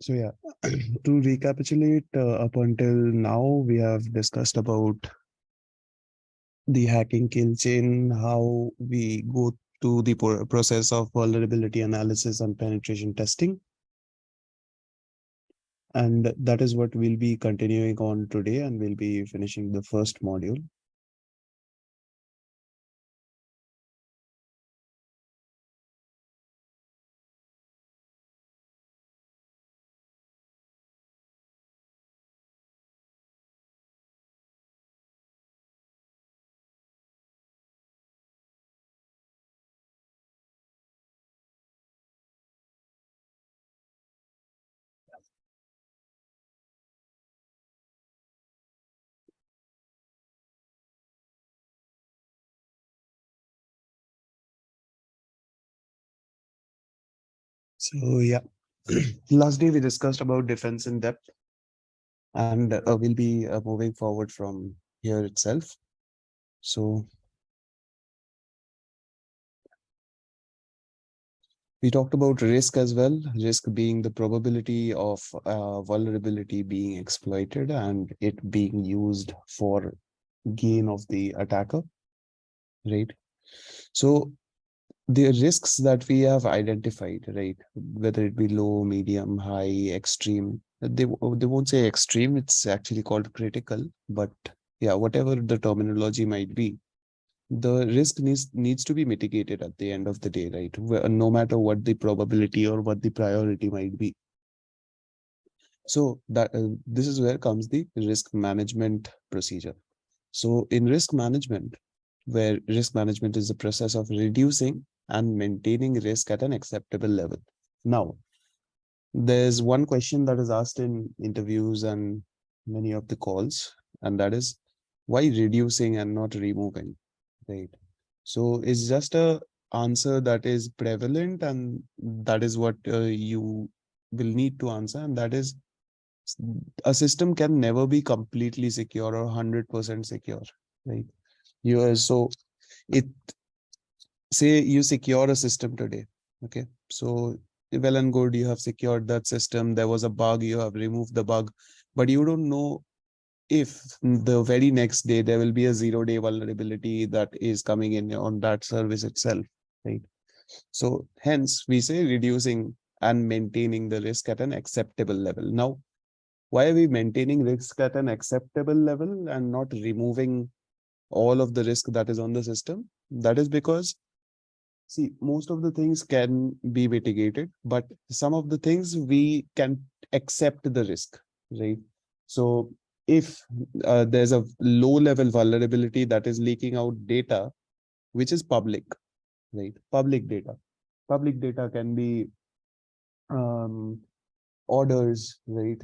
So yeah, to recapitulate, up until now, we have discussed about the hacking kill chain, how we go to the process of vulnerability analysis and penetration testing. And that is what we'll be continuing on today, and we'll be finishing the first module. So yeah, last day we discussed about defense in depth, and we'll be moving forward from here itself. So we talked about risk as well, risk being the probability of vulnerability being exploited and it being used for gain of the attacker, right? So the risks that we have identified, right, whether it be low, medium, high, extreme, they won't say extreme, it's actually called critical, but yeah, whatever the terminology might be, the risk needs to be mitigated at the end of the day, right? No matter what the probability or what the priority might be. So that this is where comes the risk management procedure. So in risk management, where risk management is the process of reducing and maintaining risk at an acceptable level. Now, there's one question that is asked in interviews and many of the calls, and that is why reducing and not removing, right? So it's just a answer that is prevalent, and that is what you will need to answer, and that is a system can never be completely secure or 100% secure, right? You are so it say you secure a system today, okay? So well and good, you have secured that system. There was a bug, you have removed the bug, but you don't know if the very next day there will be a 0-day vulnerability that is coming in on that service itself, right? So hence we say reducing and maintaining the risk at an acceptable level. Now, why are we maintaining risk at an acceptable level and not removing all of the risk that is on the system? That is because, see, most of the things can be mitigated, but some of the things we can accept the risk, right? So if there's a low level vulnerability that is leaking out data, which is public, right? Public data can be um, orders, right?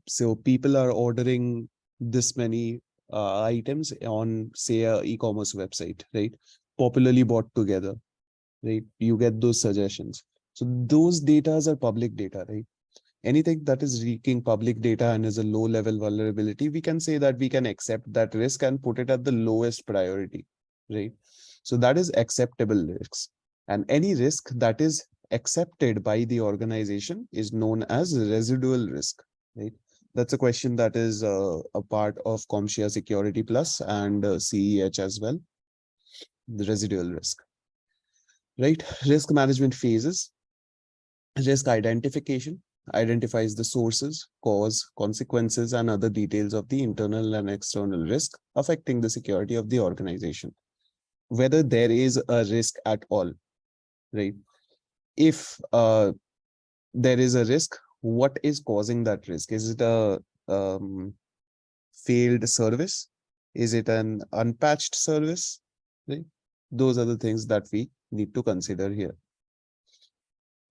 So people are ordering this many items on, say, a e-commerce website, right? Popularly bought together, right? You get those suggestions. So those datas are public data, right? Anything that is leaking public data and is a low level vulnerability, we can say that we can accept that risk and put it at the lowest priority, right? So that is acceptable risks. And any risk that is accepted by the organization is known as residual risk, right? That's a question that is a part of CompTIA Security Plus and CEH as well, the residual risk, right? Risk management phases. Risk identification identifies the sources, cause, consequences, and other details of the internal and external risk affecting the security of the organization. Whether there is a risk at all, right? If there is a risk, what is causing that risk? Is it a failed service? Is it an unpatched service? Right? Those are the things that we need to consider here.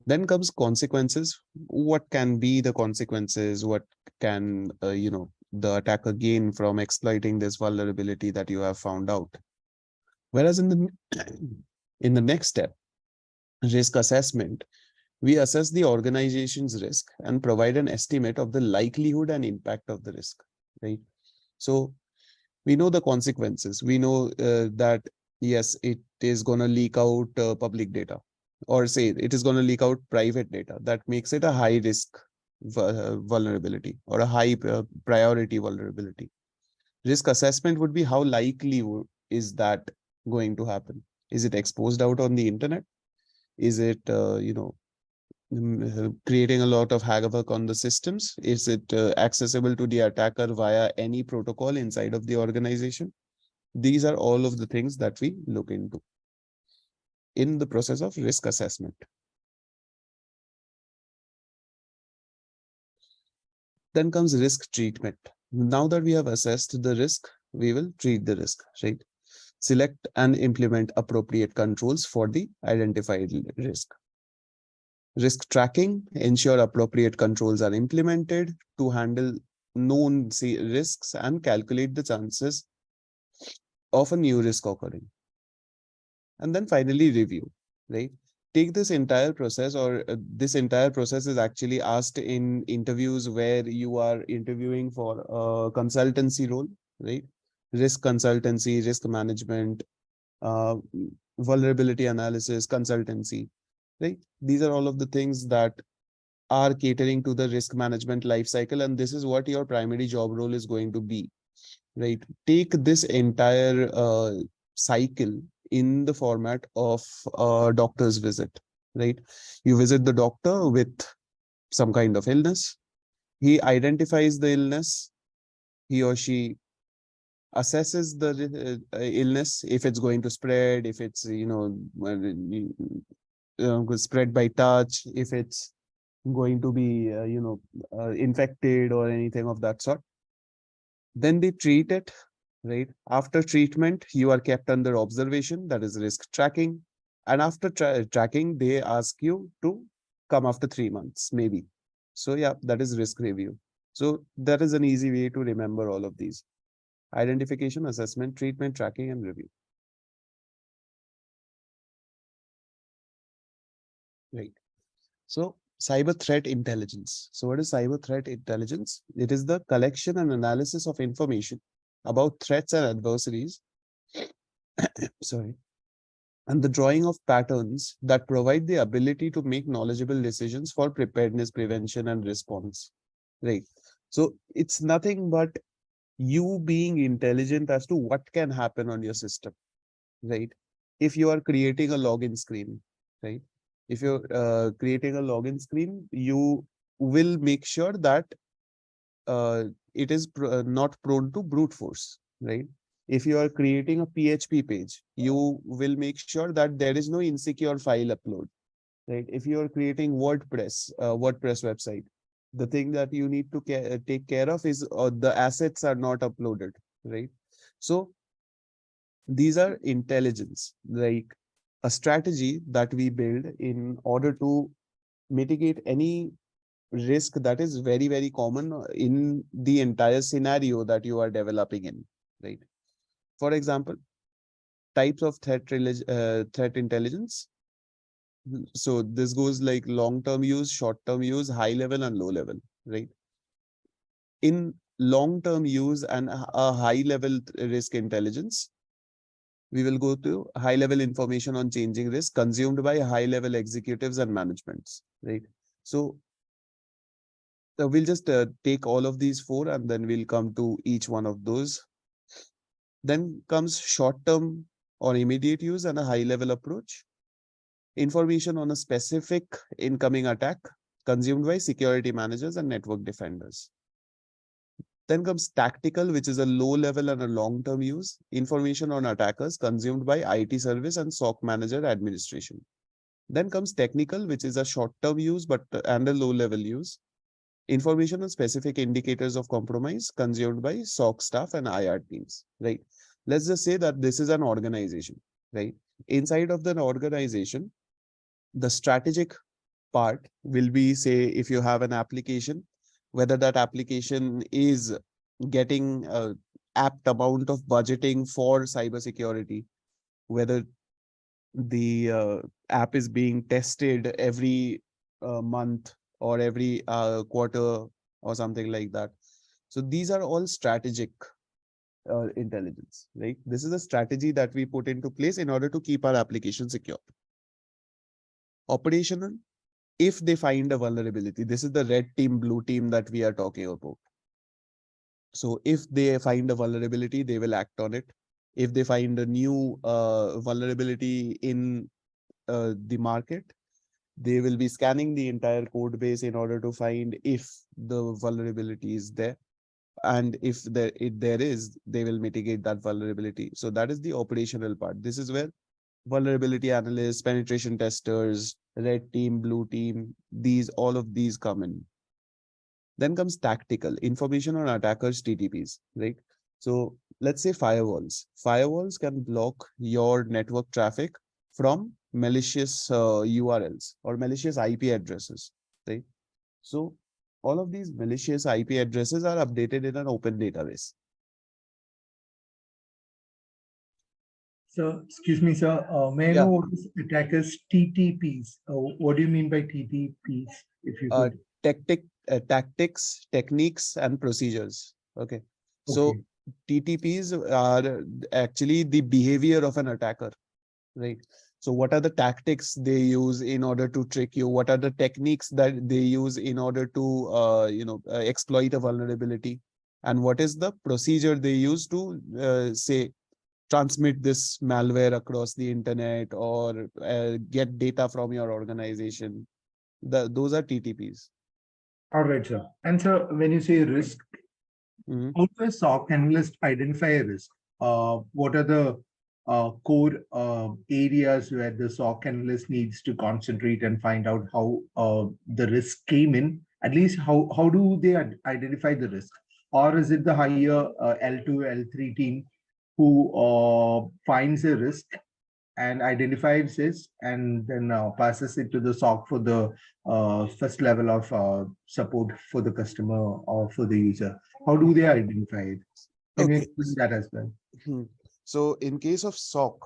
Then comes consequences. What can be the consequences? What can the attacker gain from exploiting this vulnerability that you have found out? Whereas in the in the next step, risk assessment, we assess the organization's risk and provide an estimate of the likelihood and impact of the risk, right? So we know the consequences. We know that yes, it is going to leak out public data. or say it is going to leak out private data, that makes it a high risk vulnerability or a high priority vulnerability. Risk assessment would be how likely is that going to happen? Is it exposed out on the internet? Is it, creating a lot of havoc on the systems? Is it accessible to the attacker via any protocol inside of the organization? These are all of the things that we look into in the process of risk assessment. Then comes risk treatment. Now that we have assessed the risk, we will treat the risk, right? Select and implement appropriate controls for the identified risk. Risk tracking, ensure appropriate controls are implemented to handle known risks and calculate the chances of a new risk occurring. And then finally, review, right? Take this entire process, or this entire process is actually asked in interviews where you are interviewing for a consultancy role, right? Risk consultancy, risk management, uh, vulnerability analysis, consultancy, right? These are all of the things that are catering to the risk management life cycle, and this is what your primary job role is going to be, right? Take this entire cycle in the format of a doctor's visit, right? You visit the doctor with some kind of illness. He identifies the illness. He or she assesses the illness, if it's going to spread, if it's, spread by touch, if it's going to be, infected or anything of that sort. Then they treat it, right? After treatment, you are kept under observation, that is risk tracking. And after tracking, they ask you to come after 3 months, maybe. So yeah, that is risk review. So that is an easy way to remember all of these: identification, assessment, treatment, tracking, and review. Right. So cyber threat intelligence. So what is cyber threat intelligence? It is the collection and analysis of information about threats and adversaries. Sorry. And the drawing of patterns that provide the ability to make knowledgeable decisions for preparedness, prevention, and response. Right. So it's nothing but you being intelligent as to what can happen on your system, right? If you are creating a login screen, right? If you're creating a login screen, you will make sure that it is not prone to brute force, right? If you are creating a PHP page, you will make sure that there is no insecure file upload, right? If you are creating WordPress website, the thing that you need to take care of is the assets are not uploaded, right? So these are intelligence, like a strategy that we build in order to mitigate any risk that is very, very common in the entire scenario that you are developing in, right? For example, types of threat intelligence. So this goes like long-term use, short-term use, high level, and low level, right? In long-term use and a high-level risk intelligence, we will go to high-level information on changing risk consumed by high-level executives and managements, right? So we'll just take all of these four and then we'll come to each one of those. Then comes short-term or immediate use and a high-level approach. Information on a specific incoming attack consumed by security managers and network defenders. Then comes tactical, which is a low level and a long-term use. Information on attackers consumed by IT service and SOC manager administration. Then comes technical, which is a short-term use and a low-level use. Information on specific indicators of compromise consumed by SOC staff and IR teams, right? Let's just say that this is an organization, right? Inside of the organization, the strategic part will be, say, if you have an application, whether that application is getting a apt amount of budgeting for cybersecurity, whether the app is being tested every month or every quarter or something like that. So these are all strategic intelligence, right? This is a strategy that we put into place in order to keep our application secure. Operational, if they find a vulnerability, this is the red team, blue team that we are talking about. So if they find a vulnerability, they will act on it. If they find a new vulnerability in the market, they will be scanning the entire code base in order to find if the vulnerability is there. And if there is, they will mitigate that vulnerability. So that is the operational part. This is where vulnerability analysts, penetration testers, red team, blue team, all of these come in. Then comes tactical, information on attackers, TTPs, right? So let's say firewalls. Firewalls can block your network traffic from malicious URLs or malicious IP addresses, right? So all of these malicious IP addresses are updated in an open database. So, excuse me, sir. May I know what is attackers TTPs? What do you mean by TTPs? If you could. Tactics, techniques, and procedures. Okay. So TTPs are actually the behavior of an attacker, right? So what are the tactics they use in order to trick you? What are the techniques that they use in order to exploit a vulnerability? And what is the procedure they use to say transmit this malware across the internet or get data from your organization? Those are TTPs. All right, sir. And so when you say risk, how does a SOC analyst identify a risk? What are the core areas where the SOC analyst needs to concentrate and find out how the risk came in? At least how do they identify the risk? Or is it the higher L2, L3 team who finds a risk and identifies it and then passes it to the SOC for the first level of support for the customer or for the user? How do they identify it? Can you explain that as well? So in case of SOC,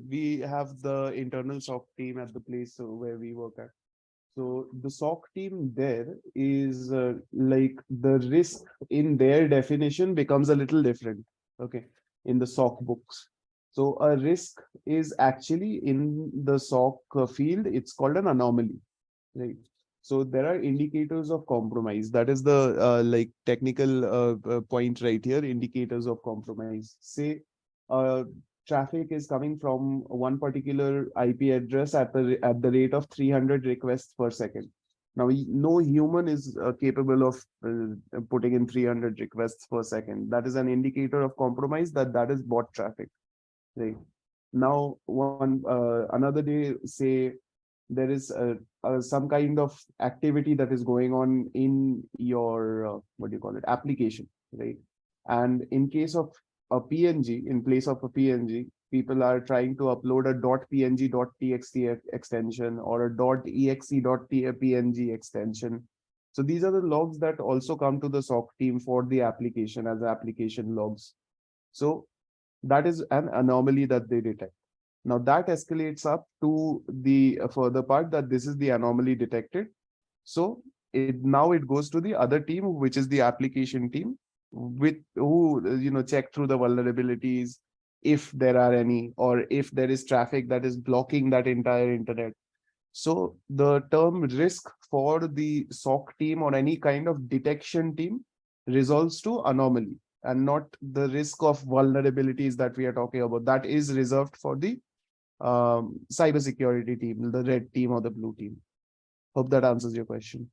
we have the internal SOC team at the place where we work at. So the SOC team there is like the risk in their definition becomes a little different. Okay, in the SOC books. So a risk is actually in the SOC field, it's called an anomaly, right? So there are indicators of compromise. That is the like technical point right here, indicators of compromise. Say uh, traffic is coming from one particular IP address at the rate of 300 requests per second. Now, no human is capable of putting in 300 requests per second. That is an indicator of compromise that is bot traffic, right? Now, another day, say there is some kind of activity that is going on in your what do you call it, application, right? And in case of a PNG, in place of a PNG, people are trying to upload a .png .txt extension or a .exe .png extension. So these are the logs that also come to the SOC team for the application as application logs. So that is an anomaly that they detect. Now that escalates up to the further part that this is the anomaly detected. So now it goes to the other team, which is the application team, with who check through the vulnerabilities, if there are any, or if there is traffic that is blocking that entire internet. So the term risk for the SOC team or any kind of detection team resolves to anomaly and not the risk of vulnerabilities that we are talking about. That is reserved for the cybersecurity team, the red team or the blue team. Hope that answers your question.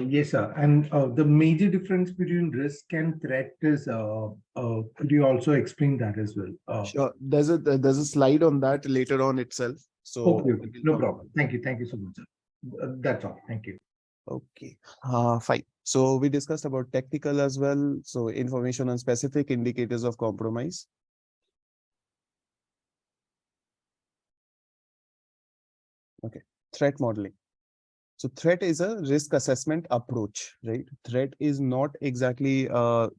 Yes, sir. And the major difference between risk and threat is, could you also explain that as well? Sure. There's a slide on that later on itself. So okay. No problem. Thank you. Thank you so much, sir. That's all. Thank you. Okay. Fine. So we discussed about technical as well. So information on specific indicators of compromise. Okay. Threat modeling. So threat is a risk assessment approach, right? Threat is not exactly,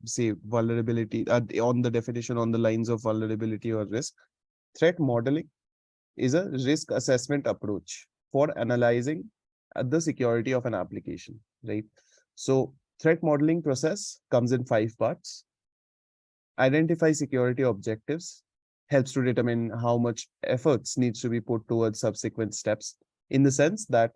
say, vulnerability on the definition on the lines of vulnerability or risk. Threat modeling is a risk assessment approach for analyzing the security of an application, right? So threat modeling process comes in 5 parts. Identify security objectives, helps to determine how much efforts needs to be put towards subsequent steps, in the sense that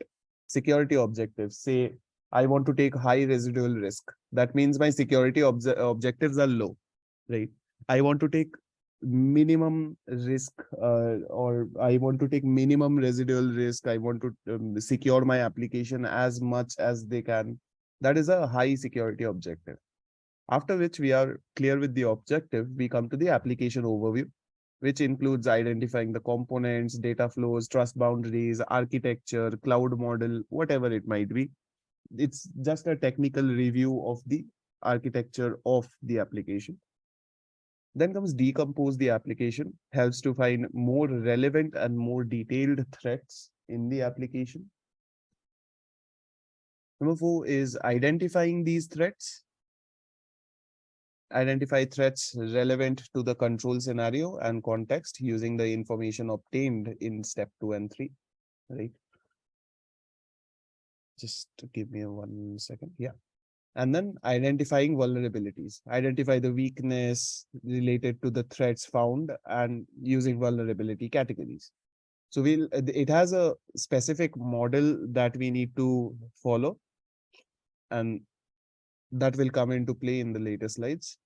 security objectives say, I want to take high residual risk. That means my security objectives are low, right? I want to take minimum risk, or I want to take minimum residual risk. I want to secure my application as much as they can. That is a high security objective. After which we are clear with the objective, we come to the application overview, which includes identifying the components, data flows, trust boundaries, architecture, cloud model, whatever it might be. It's just a technical review of the architecture of the application. Then comes decompose the application, helps to find more relevant and more detailed threats in the application. Number 4 is identifying these threats. Identify threats relevant to the control scenario and context using the information obtained in step 2 and 3, right? Just give me 1 second. Yeah. And then identifying vulnerabilities. Identify the weakness related to the threats found and using vulnerability categories. So it has a specific model that we need to follow, and that will come into play in the later slides.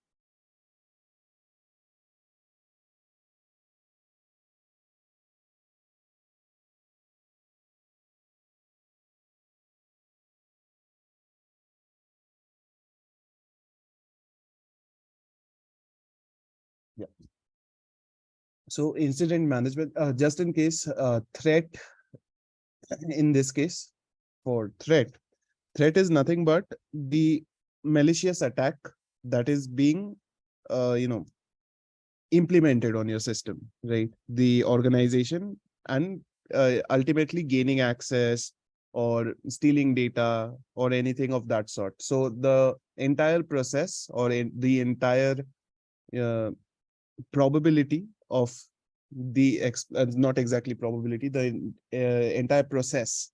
Yeah. So incident management, just in case threat, in this case, for threat is nothing but the malicious attack that is being, implemented on your system, right? The organization and ultimately gaining access or stealing data or anything of that sort. So the entire process or the entire uh, probability of not exactly probability, the entire process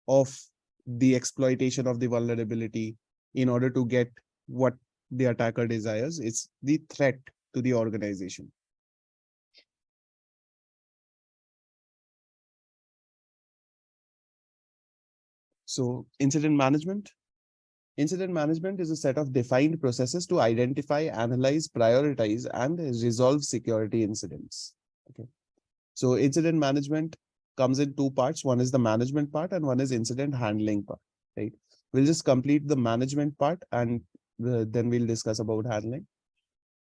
of the exploitation of the vulnerability in order to get what the attacker desires, it's the threat to the organization. So incident management. Incident management is a set of defined processes to identify, analyze, prioritize, and resolve security incidents. Okay. So incident management comes in two parts. One is the management part and one is incident handling part, right? We'll just complete the management part and then we'll discuss about handling.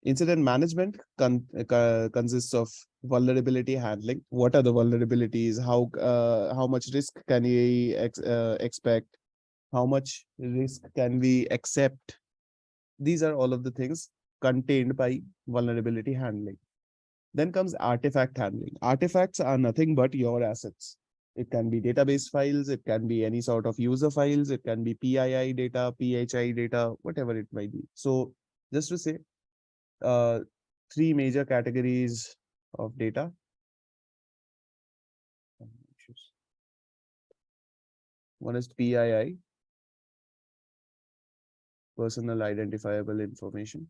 Incident management consists of vulnerability handling. What are the vulnerabilities? How much risk can we expect? How much risk can we accept? These are all of the things contained by vulnerability handling. Then comes artifact handling. Artifacts are nothing but your assets. It can be database files, it can be any sort of user files, it can be PII data, PHI data, whatever it might be. So just to say, uh, three major categories of data. One is PII, personal identifiable information.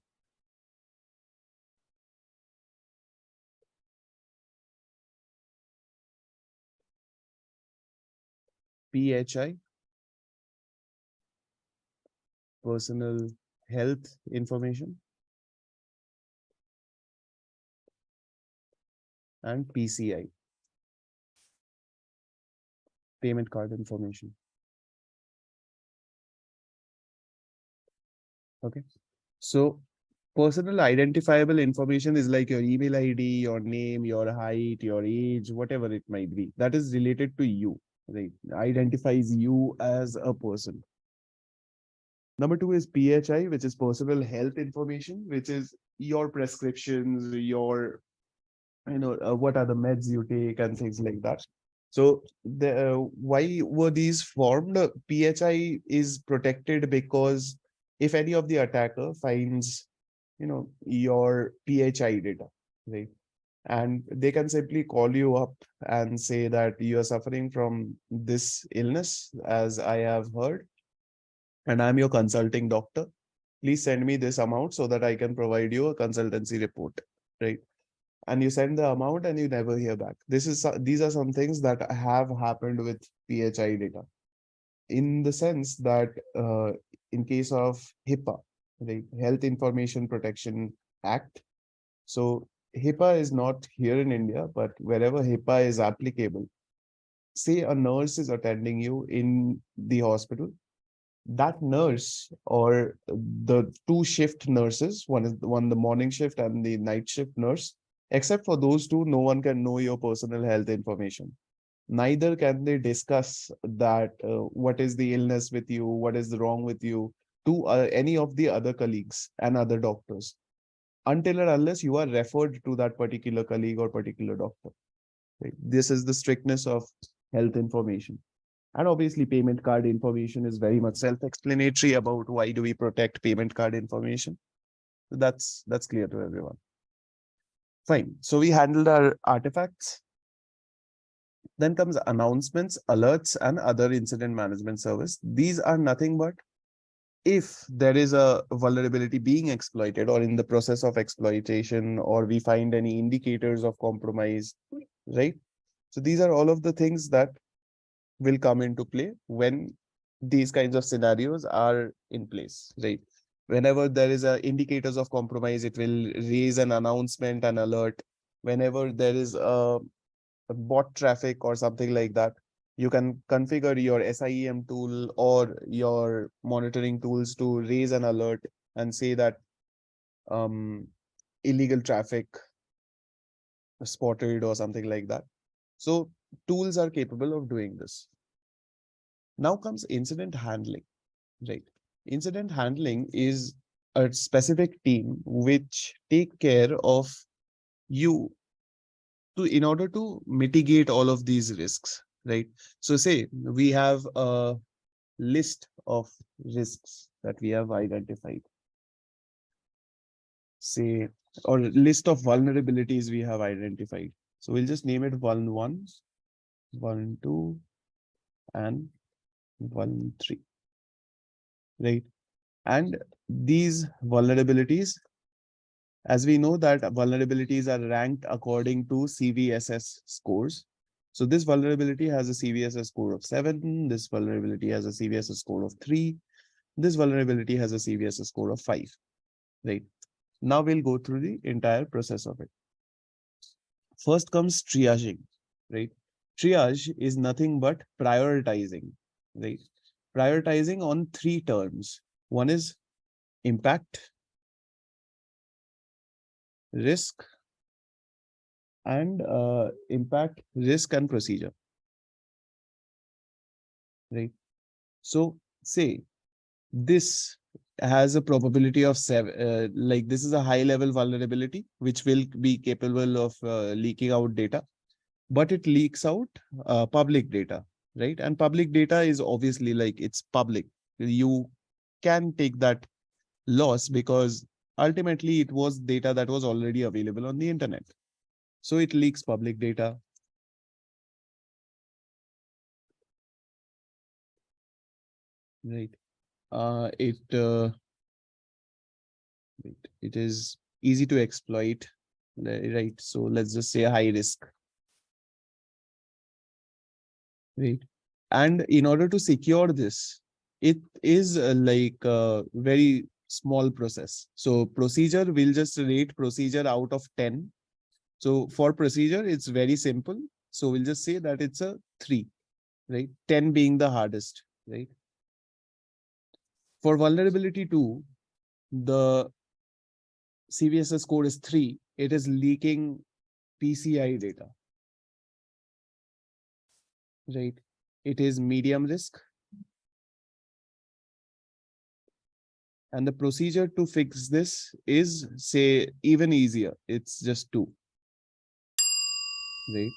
PHI, personal health information. And PCI, payment card information. Okay. So personal identifiable information is like your email ID, your name, your height, your age, whatever it might be. That is related to you, right? Identifies you as a person. Number two is PHI, which is personal health information, which is your prescriptions, your, what are the meds you take and things like that. So why were these formed? PHI is protected because if any of the attacker finds, your PHI data, right? And they can simply call you up and say that you are suffering from this illness, as I have heard, and I'm your consulting doctor. Please send me this amount so that I can provide you a consultancy report, right? and you send the amount and you never hear back. These are some things that have happened with PHI data, in the sense that in case of HIPAA, like Health Information Protection Act. So HIPAA is not here in India, but wherever HIPAA is applicable, say a nurse is attending you in the hospital, that nurse or the two shift nurses, one the morning shift and the night shift nurse, except for those two, no one can know your personal health information. Neither can they discuss that what is the illness with you, what is wrong with you, to any of the other colleagues and other doctors, until and unless you are referred to that particular colleague or particular doctor. Right? This is the strictness of health information. And obviously, payment card information is very much self-explanatory about why do we protect payment card information. So that's clear to everyone. Fine. So we handled our artifacts. Then comes announcements, alerts, and other incident management service. These are nothing but if there is a vulnerability being exploited or in the process of exploitation, or we find any indicators of compromise, right? So these are all of the things that will come into play when these kinds of scenarios are in place, right? Whenever there is a indicators of compromise, it will raise an announcement and alert. Whenever there is a bot traffic or something like that, you can configure your SIEM tool or your monitoring tools to raise an alert and say that illegal traffic spotted or something like that. So tools are capable of doing this. Now comes incident handling, right? Incident handling is a specific team which take care of you in order to mitigate all of these risks, right? So say we have a list of risks that we have identified, say, or list of vulnerabilities we have identified. So we'll just name it vuln1, vuln2, and vuln3, right? And these vulnerabilities, as we know that vulnerabilities are ranked according to CVSS scores. So this vulnerability has a CVSS score of 7. This vulnerability has a CVSS score of 3. This vulnerability has a CVSS score of 5, right? Now we'll go through the entire process of it. First comes triaging, right? Triage is nothing but prioritizing, right? Prioritizing on 3 terms. One is impact, risk, and impact, risk, and procedure, right? So say this has a probability of 7, like this is a high level vulnerability which will be capable of leaking out data, but it leaks out public data, right? And public data is obviously like it's public. You can take that loss because ultimately it was data that was already available on the internet. So it leaks public data. Right. It is easy to exploit, right? So let's just say a high risk, right? And in order to secure this, it is like a very small process. So procedure, we'll just rate procedure out of 10. So for procedure, it's very simple. So we'll just say that it's a 3, right? 10 being the hardest, right? For vulnerability 2, the CVSS score is 3. It is leaking PCI data, right? It is medium risk. And the procedure to fix this is, say, even easier. It's just 2, right?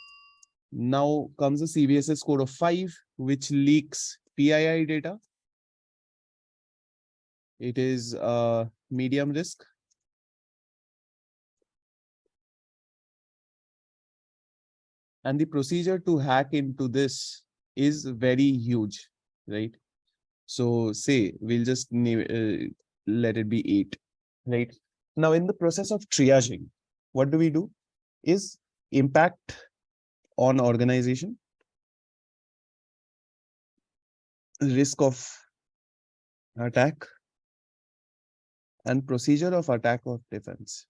Now comes the CVSS score of 5, which leaks PII data. It is medium risk. And the procedure to hack into this is very huge, right? So say we'll just let it be 8, right? Now in the process of triaging, what do? is impact on organization, risk of attack, and procedure of attack or defense.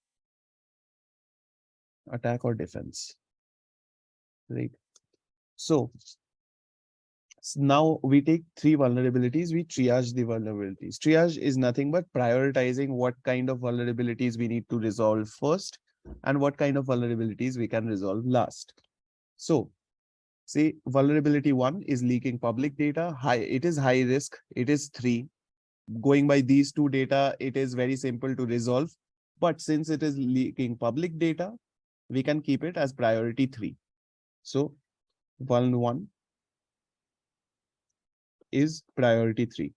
Attack or defense, right? So now we take three vulnerabilities, we triage the vulnerabilities. Triage is nothing but prioritizing what kind of vulnerabilities we need to resolve first and what kind of vulnerabilities we can resolve last. So say vulnerability 1 is leaking public data. It is high risk. It is 3. Going by these two data, it is very simple to resolve. But since it is leaking public data, we can keep it as priority 3. So vuln 1 is priority 3.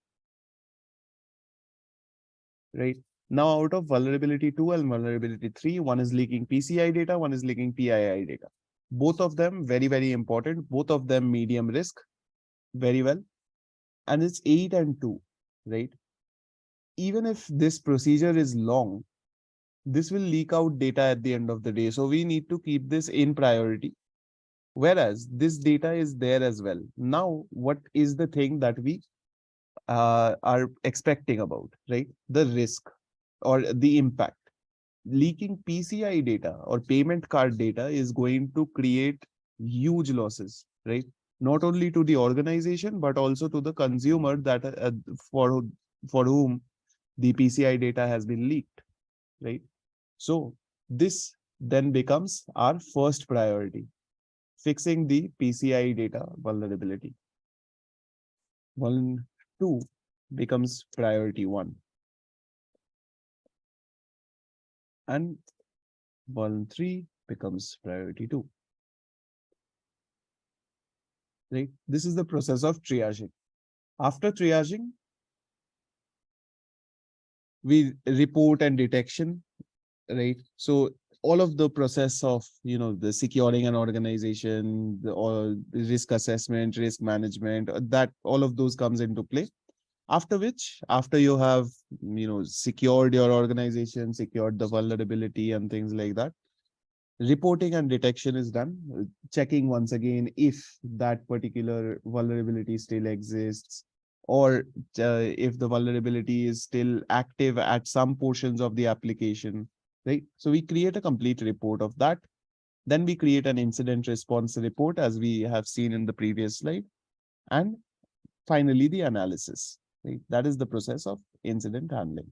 Right? Now, out of vulnerability 2 and vulnerability 3, one is leaking PCI data, one is leaking PII data. Both of them very, very important. Both of them medium risk, very well. And it's 8 and 2, right? Even if this procedure is long, this will leak out data at the end of the day. So we need to keep this in priority. Whereas this data is there as well. Now, what is the thing that we are expecting about, right? The risk or the impact. Leaking PCI data or payment card data is going to create huge losses, right? Not only to the organization, but also to the consumer that for whom the PCI data has been leaked, right? So this then becomes our first priority, fixing the PCI data vulnerability. Vuln 2 becomes priority 1. And vuln 3 becomes priority 2. Right? This is the process of triaging. After triaging, we report and detection, right? So all of the process of, the securing an organization, or risk assessment, risk management, that all of those comes into play. After which, after you have, secured your organization, secured the vulnerability and things like that, reporting and detection is done, checking once again if that particular vulnerability still exists, or if the vulnerability is still active at some portions of the application, right? So we create a complete report of that. Then we create an incident response report, as we have seen in the previous slide. And finally, the analysis, right? That is the process of incident handling.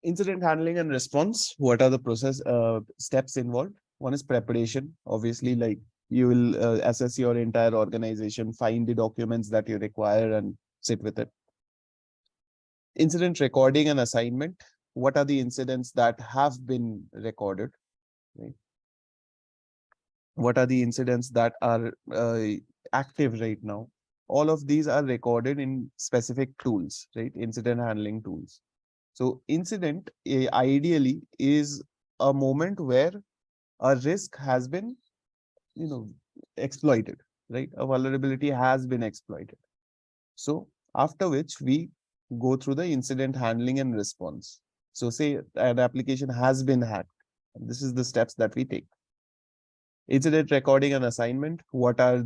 Incident handling and response, what are the process steps involved? One is preparation. Obviously, like you will assess your entire organization, find the documents that you require and sit with it. Incident recording and assignment. What are the incidents that have been recorded? Right? What are the incidents that are active right now? All of these are recorded in specific tools, right? Incident handling tools. So incident ideally is a moment where a risk has been, exploited, right? A vulnerability has been exploited. So after which we go through the incident handling and response. So say an application has been hacked. This is the steps that we take. Incident recording and assignment. What is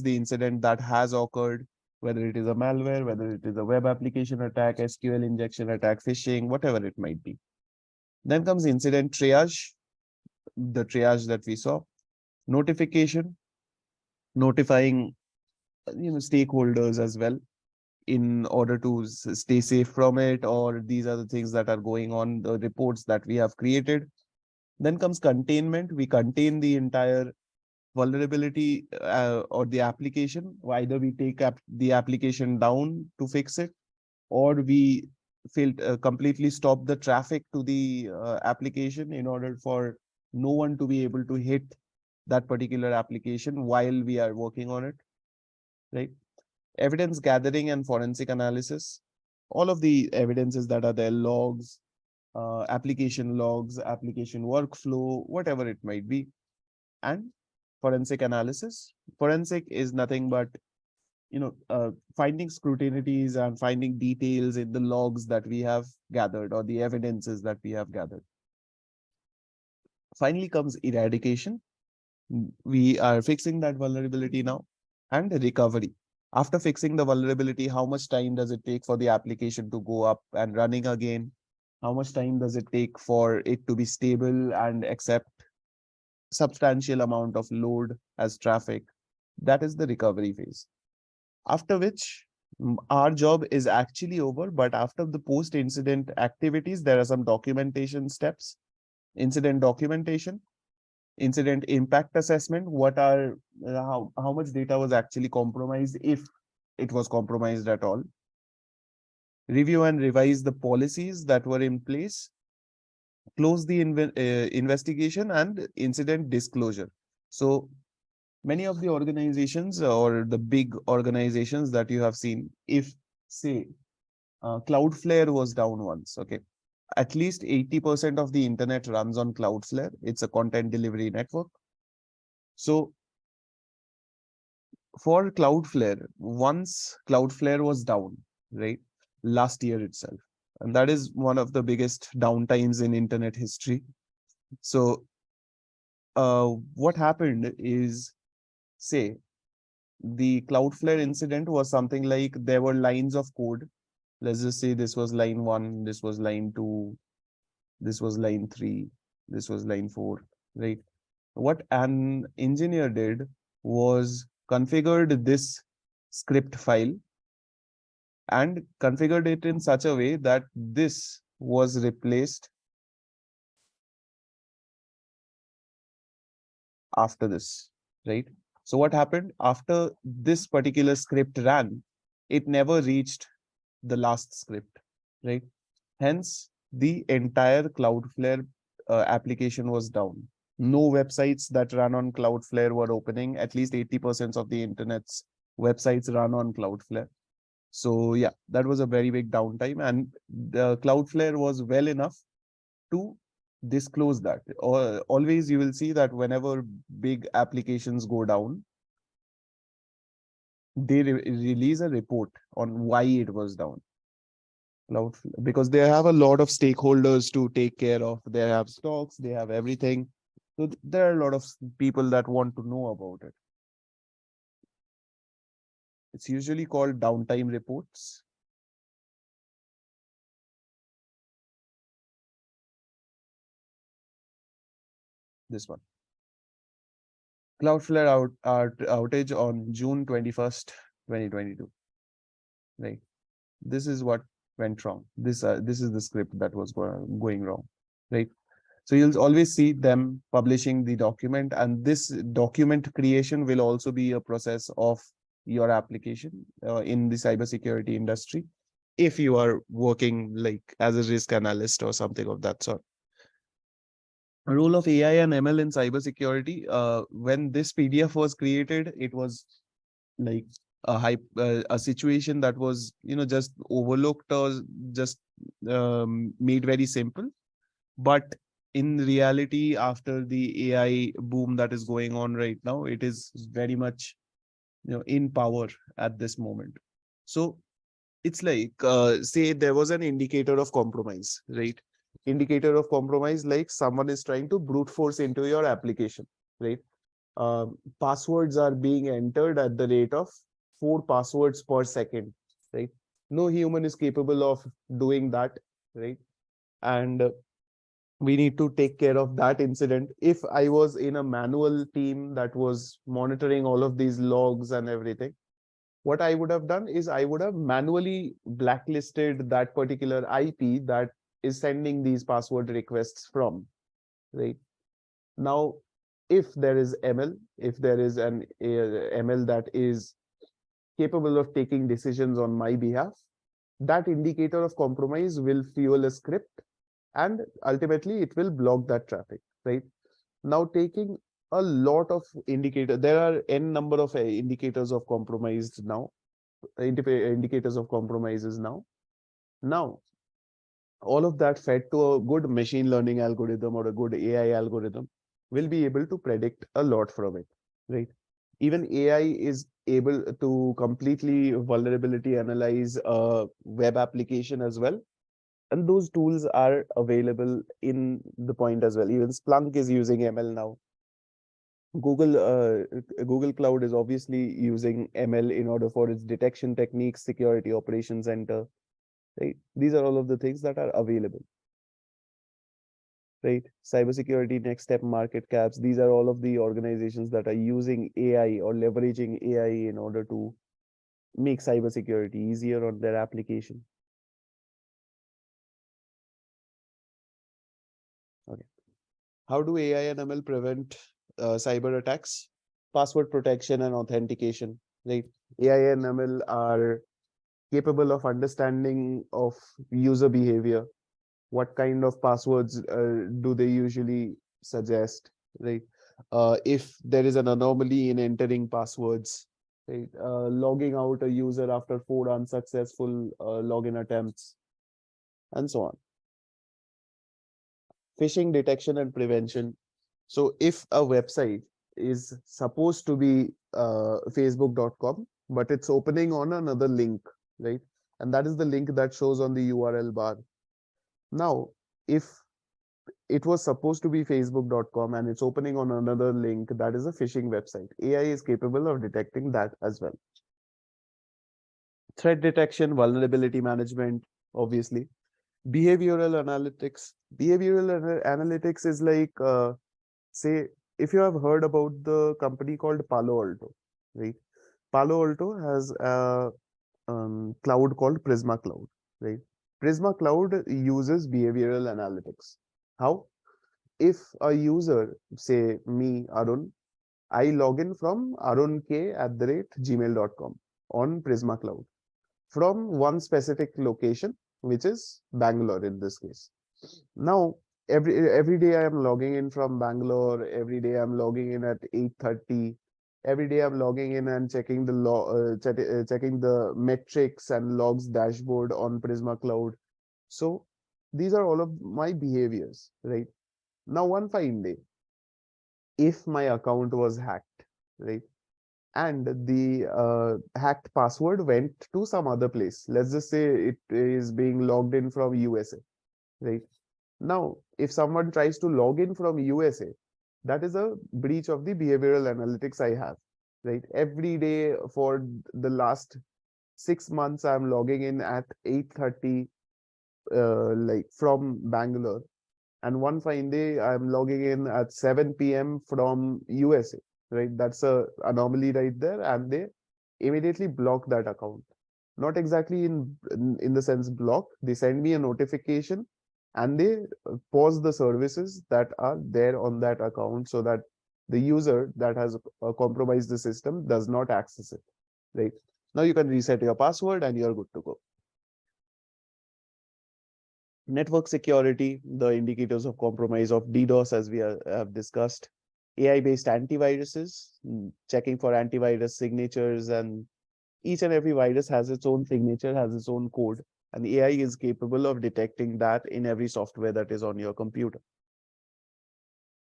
the incident that has occurred? Whether it is a malware, whether it is a web application attack, SQL injection attack, phishing, whatever it might be. Then comes incident triage, the triage that we saw. Notification, notifying stakeholders as well in order to stay safe from it, or these are the things that are going on, the reports that we have created. Then comes containment. We contain the entire vulnerability or the application. Either we take the application down to fix it, or we completely stop the traffic to the application in order for no one to be able to hit that particular application while we are working on it, right? Evidence gathering and forensic analysis. All of the evidences that are there, logs, application logs, application workflow, whatever it might be. And forensic analysis. Forensic is nothing but finding scrutinities and finding details in the logs that we have gathered or the evidences that we have gathered. Finally comes eradication. We are fixing that vulnerability now, and recovery. After fixing the vulnerability, how much time does it take for the application to go up and running again? How much time does it take for it to be stable and accept substantial amount of load as traffic? That is the recovery phase. After which our job is actually over, but after the post-incident activities, there are some documentation steps, incident documentation, incident impact assessment, how much data was actually compromised, if it was compromised at all. Review and revise the policies that were in place, close the investigation, and incident disclosure. So many of the organizations or the big organizations that you have seen, if say Cloudflare was down once, okay, at least 80% of the internet runs on Cloudflare. It's a content delivery network. So for Cloudflare, once Cloudflare was down, right, last year itself, and that is one of the biggest downtimes in internet history. So what happened is, say, the Cloudflare incident was something like there were lines of code. Let's just say this was line 1, this was line 2, this was line 3, this was line 4, right? What an engineer did was configured this script file and configured it in such a way that this was replaced after this, right? So what happened after this particular script ran, it never reached the last script, right? Hence, the entire Cloudflare application was down. No websites that run on Cloudflare were opening. At least 80% of the internet's websites run on Cloudflare. So yeah, that was a very big downtime, and the Cloudflare was well enough to disclose that. Or always you will see that whenever big applications go down, they release a report on why it was down. Cloudflare, because they have a lot of stakeholders to take care of. They have stocks, they have everything. So there are a lot of people that want to know about it. It's usually called downtime reports. This one. Cloudflare outage on June 21st, 2022. Right. This is what went wrong. This is the script that was going wrong. Right. So you'll always see them publishing the document, and this document creation will also be a process of your application in the cybersecurity industry, if you are working like as a risk analyst or something of that sort. A role of AI and ML in cybersecurity. When this PDF was created, it was like a situation that was just overlooked or just made very simple. But in reality, after the AI boom that is going on right now, it is very much in power at this moment. So it's like say there was an indicator of compromise, right? Indicator of compromise, like someone is trying to brute force into your application, right? Passwords are being entered at the rate of 4 passwords per second, right? No human is capable of doing that, right? And we need to take care of that incident. If I was in a manual team that was monitoring all of these logs and everything, what I would have done is I would have manually blacklisted that particular IP that is sending these password requests from, right? Now, if there is ML, if there is an ML that is capable of taking decisions on my behalf, that indicator of compromise will fuel a script, and ultimately it will block that traffic, right? Now, taking a lot of indicators, there are n number of indicators of compromised now, indicators of compromises now. Now, all of that fed to a good machine learning algorithm or a good AI algorithm will be able to predict a lot from it, right? Even AI is able to completely vulnerability analyze a web application as well. And those tools are available in the point as well. Even Splunk is using ML now. Google Cloud is obviously using ML in order for its detection techniques, security operations center, right? These are all of the things that are available, right? Cybersecurity, Next Step, market caps. These are all of the organizations that are using AI or leveraging AI in order to make cybersecurity easier on their application. Okay. How do AI and ML prevent cyber attacks? Password protection and authentication, right? AI and ML are capable of understanding of user behavior. What kind of passwords do they usually suggest, right? If there is an anomaly in entering passwords, right? Logging out a user after 4 unsuccessful login attempts, and so on. Phishing detection and prevention. So if a website is supposed to be facebook.com, but it's opening on another link, right? And that is the link that shows on the URL bar. Now, if it was supposed to be facebook.com and it's opening on another link, that is a phishing website. AI is capable of detecting that as well. Threat detection, vulnerability management, obviously. Behavioral analytics. Analytics is like, say, if you have heard about the company called Palo Alto, right? Palo Alto has a cloud called Prisma Cloud, right? Prisma Cloud uses behavioral analytics. How? If a user, say me, Arun, I log in from arunk@gmail.com on Prisma Cloud from one specific location, which is Bangalore in this case. Now, every day I am logging in from Bangalore. Every day I'm logging in at 8:30. Every day I'm logging in and checking the checking the metrics and logs dashboard on Prisma Cloud. So these are all of my behaviors, right? Now, one fine day, if my account was hacked, right, and the hacked password went to some other place. Let's just say it is being logged in from USA, right? Now, if someone tries to log in from USA, that is a breach of the behavioral analytics I have, right? Every day for the last 6 months, I'm logging in at 8:30, like from Bangalore. And one fine day, I'm logging in at 7 p.m. from USA, right? That's a anomaly right there, and they immediately block that account. Not exactly in the sense block. They send me a notification, and they pause the services that are there on that account so that the user that has compromised the system does not access it, right? Now you can reset your password and you're good to go. Network security, the indicators of compromise of DDoS, as we have discussed. AI-based antiviruses, checking for antivirus signatures, and each and every virus has its own signature, has its own code, and the AI is capable of detecting that in every software that is on your computer.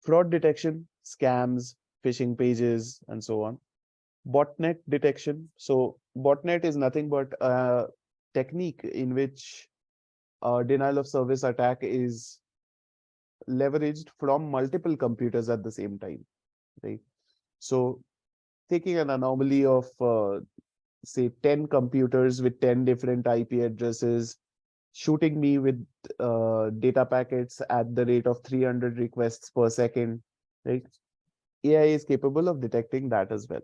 Fraud detection, scams, phishing pages, and so on. Botnet detection. So botnet is nothing but a technique in which denial of service attack is leveraged from multiple computers at the same time, right? So taking an anomaly of say 10 computers with 10 different IP addresses, shooting me with data packets at the rate of 300 requests per second, right? AI is capable of detecting that as well.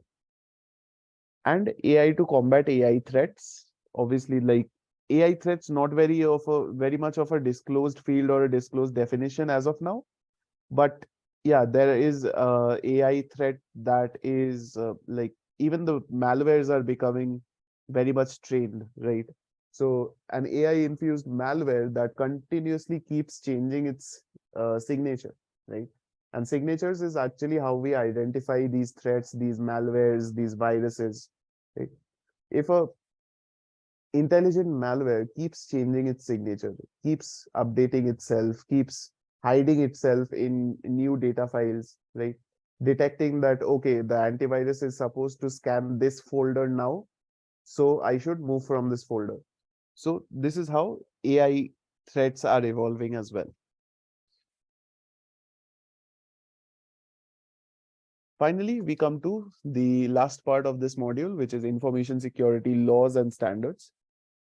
And AI to combat AI threats, obviously, like AI threats, not very much of a disclosed field or a disclosed definition as of now. But yeah, there is AI threat that is like even the malwares are becoming very much trained, right? So an AI infused malware that continuously keeps changing its signature, right? And signatures is actually how we identify these threats, these malwares, these viruses, right? If a intelligent malware keeps changing its signature, keeps updating itself, keeps hiding itself in new data files, right? detecting that, okay, the antivirus is supposed to scan this folder now, so I should move from this folder. So this is how AI threats are evolving as well. Finally, we come to the last part of this module, which is information security laws and standards.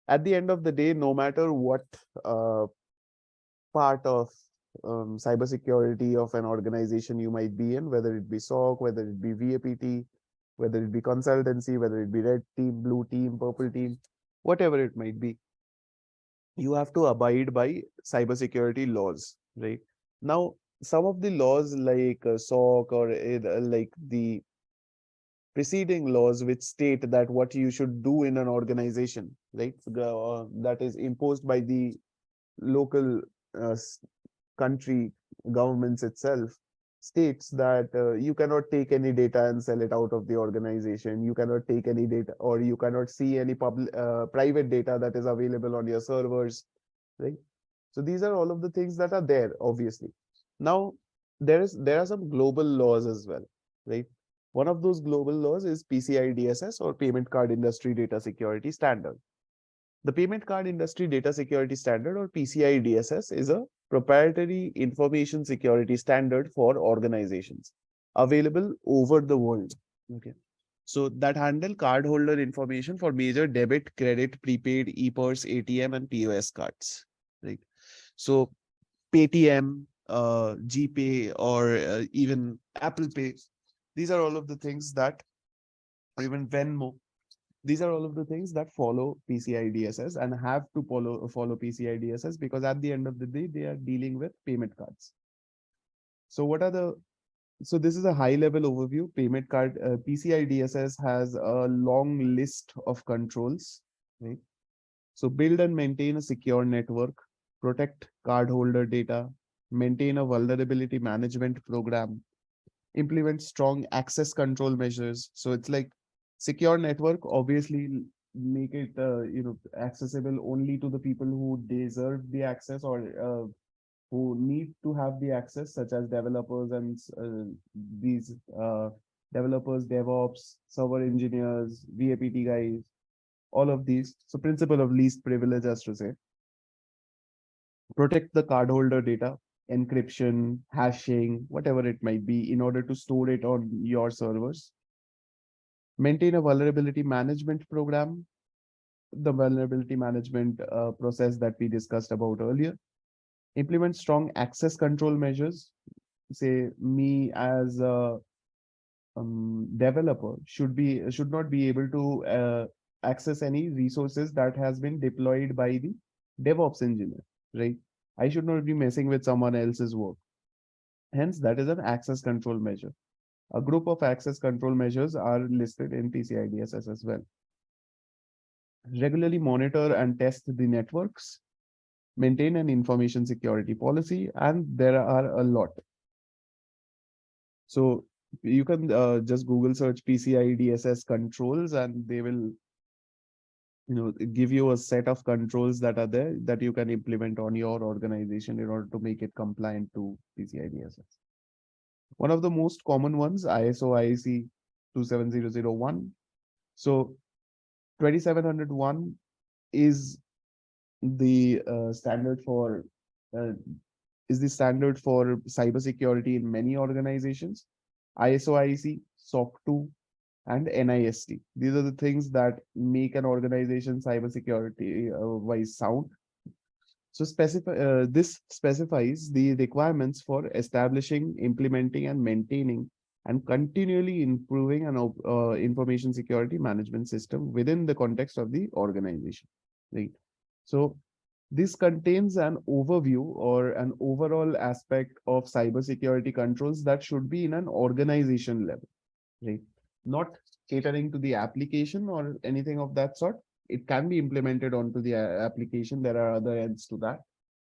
At the end of the day, no matter what uh, part of cybersecurity of an organization you might be in, whether it be SOC, whether it be VAPT, whether it be consultancy, whether it be red team, blue team, purple team, whatever it might be, you have to abide by cybersecurity laws, right? Now, some of the laws like SOC or like the preceding laws which state that what you should do in an organization, right? That is imposed by the local uh, country governments itself, states that you cannot take any data and sell it out of the organization. You cannot take any data, or you cannot see any public private data that is available on your servers, right? So these are all of the things that are there, obviously. Now, there are some global laws as well, right? One of those global laws is PCI DSS, or Payment Card Industry Data Security Standard. The Payment Card Industry Data Security Standard, or PCI DSS, is a proprietary information security standard for organizations available over the world. Okay. So that handle cardholder information for major debit, credit, prepaid, e-purse, ATM, and POS cards. Right. So Paytm, GPay, or even Apple Pay, these are all of the things that, or even Venmo, these are all of the things that follow PCI DSS and have to follow PCI DSS, because at the end of the day, they are dealing with payment cards. So what are the so this is a high level overview. Payment card PCI DSS has a long list of controls, right? So build and maintain a secure network, protect cardholder data, maintain a vulnerability management program, implement strong access control measures. So it's like secure network, obviously make it accessible only to the people who deserve the access, or who need to have the access, such as developers and these developers, DevOps, server engineers, VAPT guys, all of these. So principle of least privilege, as to say, protect the cardholder data, encryption, hashing, whatever it might be, in order to store it on your servers. Maintain a vulnerability management program, the vulnerability management process that we discussed about earlier. Implement strong access control measures. Say me as a developer should not be able to access any resources that has been deployed by the DevOps engineer, right? I should not be messing with someone else's work. Hence, that is an access control measure. A group of access control measures are listed in PCI DSS as well. Regularly monitor and test the networks, maintain an information security policy, and there are a lot. So you can just Google search PCI DSS controls, and they will give you a set of controls that are there that you can implement on your organization in order to make it compliant to PCI DSS. One of the most common ones, ISO IEC 27001. So 2701 is the standard for uh, cybersecurity in many organizations. ISO IEC, SOC 2, and NIST. These are the things that make an organization cybersecurity wise sound. So this specifies the requirements for establishing, implementing, and maintaining and continually improving an information security management system within the context of the organization. Right. So this contains an overview or an overall aspect of cybersecurity controls that should be in an organization level, right? Not catering to the application or anything of that sort. It can be implemented onto the application. There are other ends to that,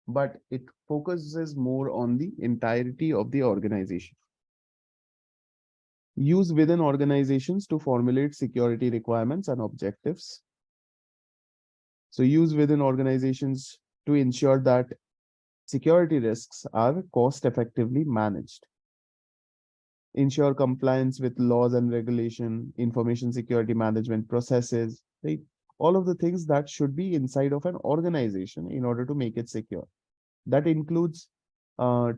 but it focuses more on the entirety of the organization. Use within organizations to formulate security requirements and objectives. So use within organizations to ensure that security risks are cost effectively managed. ensure compliance with laws and regulation, information security management processes, right? All of the things that should be inside of an organization in order to make it secure. That includes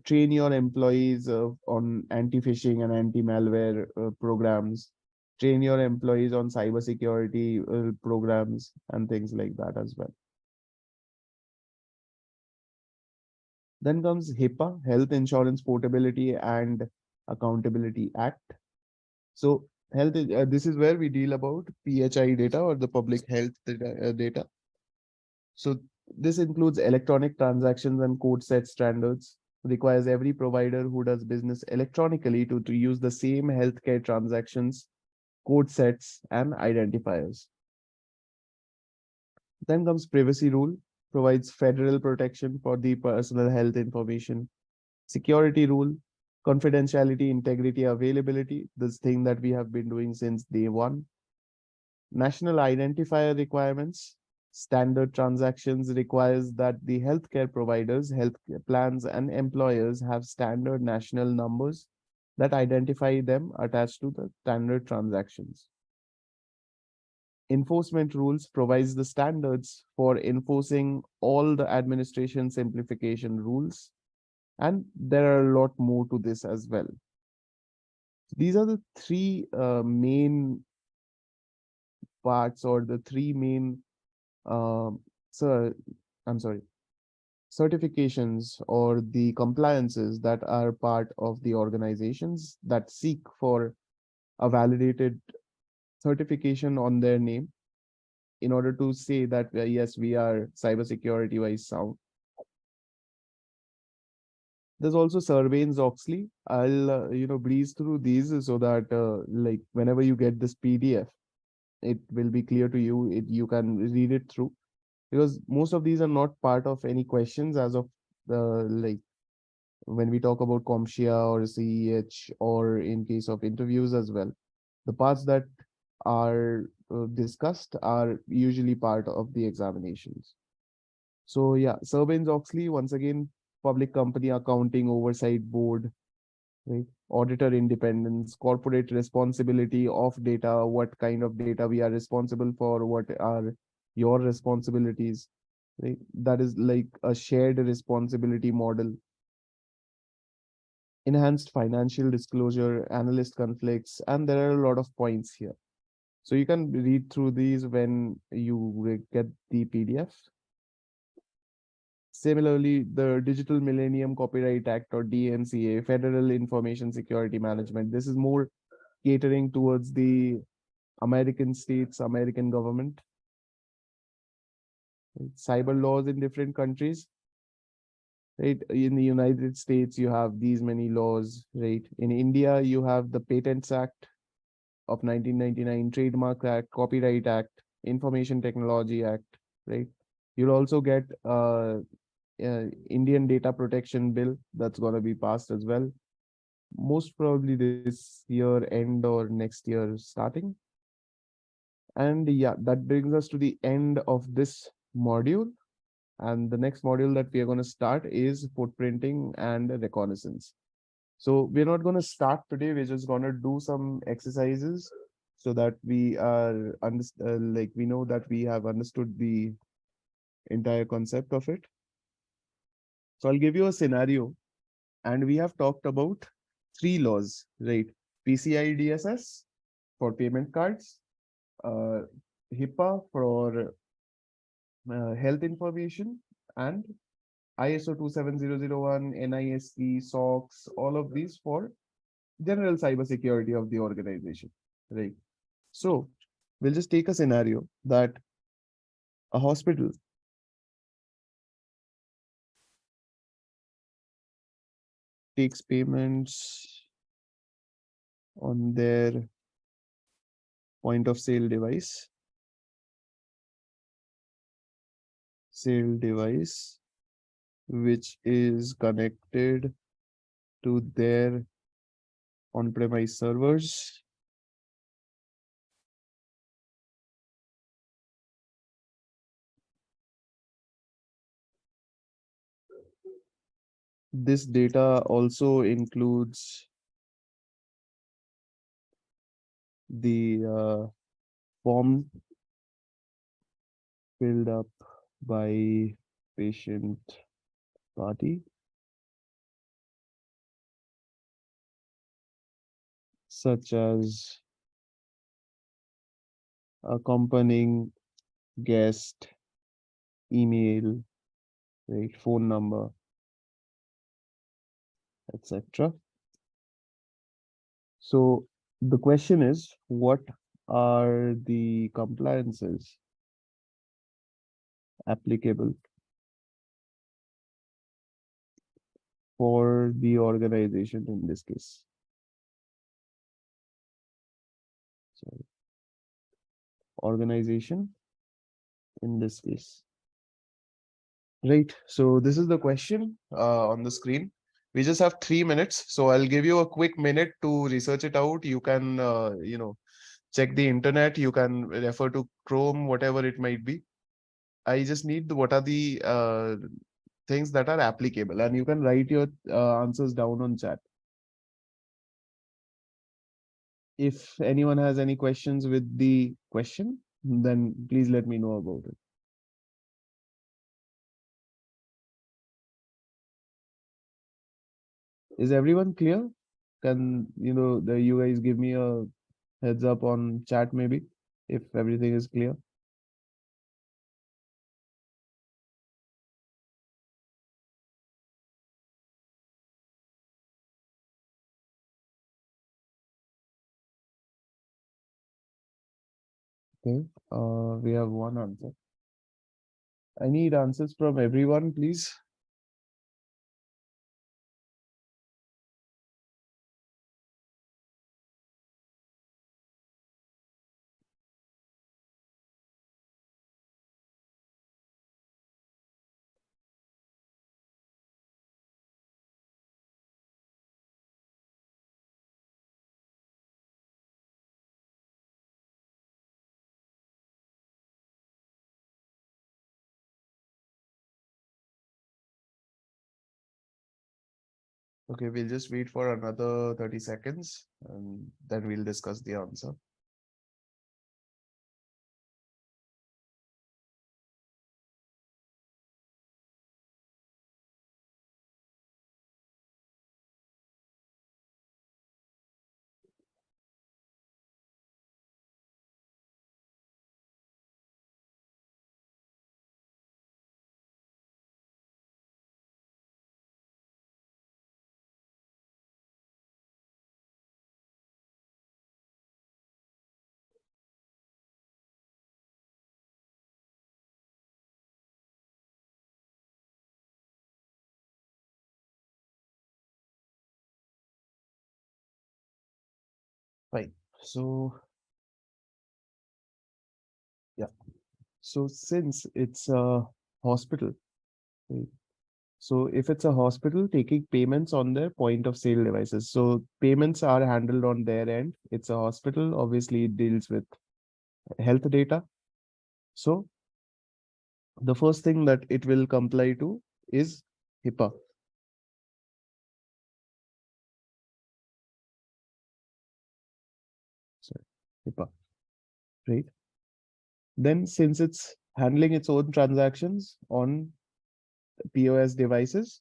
train your employees on anti-phishing and anti-malware programs, train your employees on cybersecurity programs and things like that as well. Then comes HIPAA, Health Insurance Portability and Accountability Act. So this is where we deal about PHI data or the public health data. So this includes electronic transactions and code set standards, requires every provider who does business electronically to use the same healthcare transactions, code sets, and identifiers. Then comes privacy rule, provides federal protection for the personal health information. Security rule, confidentiality, integrity, availability, this thing that we have been doing since day one. National identifier requirements, standard transactions requires that the healthcare providers, health plans, and employers have standard national numbers that identify them attached to the standard transactions. Enforcement rules provides the standards for enforcing all the administration simplification rules, and there are a lot more to this as well. These are the three main parts or the three main so I'm sorry, certifications or the compliances that are part of the organizations that seek for a validated certification on their name in order to say that yes, we are cybersecurity wise sound. There's also Sarbanes-Oxley. I'll breeze through these so that like whenever you get this PDF, it will be clear to you. You can read it through because most of these are not part of any questions as of the like when we talk about CompTIA or CEH or in case of interviews as well. The parts that are discussed are usually part of the examinations. So yeah, Sarbanes-Oxley, once again, public company accounting oversight board, right? Auditor independence, corporate responsibility of data, what kind of data we are responsible for, what are your responsibilities, right? That is like a shared responsibility model. Enhanced financial disclosure, analyst conflicts, and there are a lot of points here. So you can read through these when you get the PDF. Similarly, the Digital Millennium Copyright Act or DMCA, Federal Information Security Management, this is more catering towards the American states, American government. Cyber laws in different countries, right? In the United States, you have these many laws, right? In India, you have the Patents Act of 1999, Trademark Act, Copyright Act, Information Technology Act, right? You'll also get Indian Data Protection Bill that's going to be passed as well. Most probably this year end or next year starting. And yeah, that brings us to the end of this module. And the next module that we are going to start is footprinting and reconnaissance. So we're not going to start today. We're just going to do some exercises so that we are like we know that we have understood the entire concept of it. So I'll give you a scenario, and we have talked about three laws, right? PCI DSS for payment cards, uh, HIPAA for health information, and ISO 27001, NIST, SOX, all of these for general cybersecurity of the organization, right? So we'll just take a scenario that a hospital takes payments on their point of sale device, which is connected to their on-premise servers. This data also includes the form filled up by patient party, such as accompanying guest, email, right, phone number, etc. So the question is, what are the compliances applicable for the organization in this case? So organization in this case. Right. So this is the question on the screen. We just have 3 minutes. So I'll give you a quick minute to research it out. You can, check the internet. You can refer to Chrome, whatever it might be. I just need what are the things that are applicable, and you can write your answers down on chat. If anyone has any questions with the question, then please let me know about it. Is everyone clear? Can you guys give me a heads up on chat maybe if everything is clear? Okay, we have one answer. I need answers from everyone, please. Okay, we'll just wait for another 30 seconds and then we'll discuss the answer. Fine. So, yeah. So since it's a hospital, right? So if it's a hospital taking payments on their point of sale devices, so payments are handled on their end. It's a hospital, obviously it deals with health data. So the first thing that it will comply to is HIPAA. Sorry, HIPAA, right? Then since it's handling its own transactions on POS devices,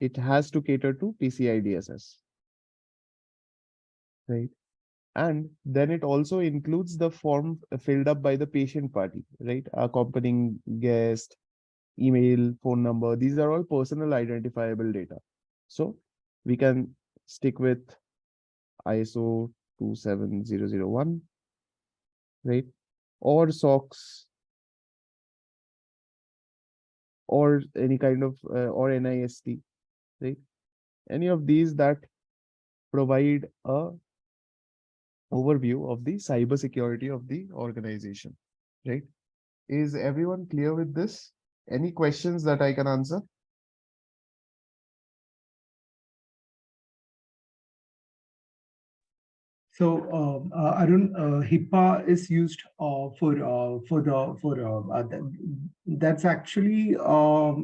it has to cater to PCI DSS, right? And then it also includes the form filled up by the patient party, right? Accompanying guest, email, phone number. These are all personal identifiable data. So we can stick with ISO 27001, right? Or SOX, or any kind of, or NIST, right? Any of these that provide a overview of the cybersecurity of the organization, right? Is everyone clear with this? Any questions that I can answer? So, Arun, HIPAA is used that's actually a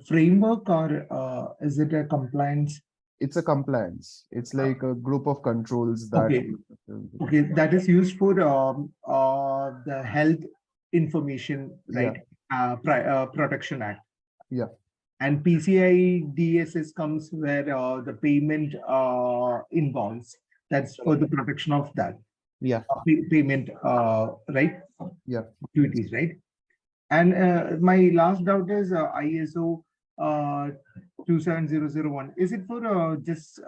framework, or is it a compliance It's a compliance. It's like a group of controls that. Okay. Okay, that is used for the health information, Yeah. right? Protection Act. Yeah. And PCI DSS comes where the payment involves. That's for the protection of that Yeah. payment, right? Yeah. Activities, right? And my last doubt is ISO 27001. Is it for just,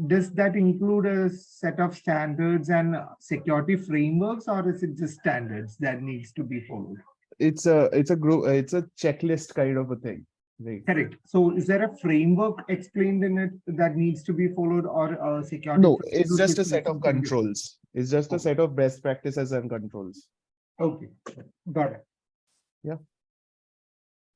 does that include a set of standards and security frameworks, or is it just standards that needs to be followed? It's a group. It's a checklist kind of a thing. Right. Correct. So is there a framework explained in it that needs to be followed, or security? No, it's just a set of controls. It's just a set of best practices and controls. Okay, got it. Yeah.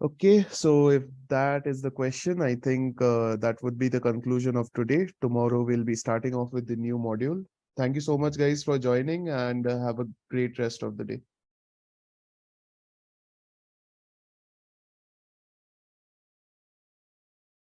Okay, so if that is the question, I think that would be the conclusion of today. Tomorrow we'll be starting off with the new module. Thank you so much, guys, for joining, and have a great rest of the day.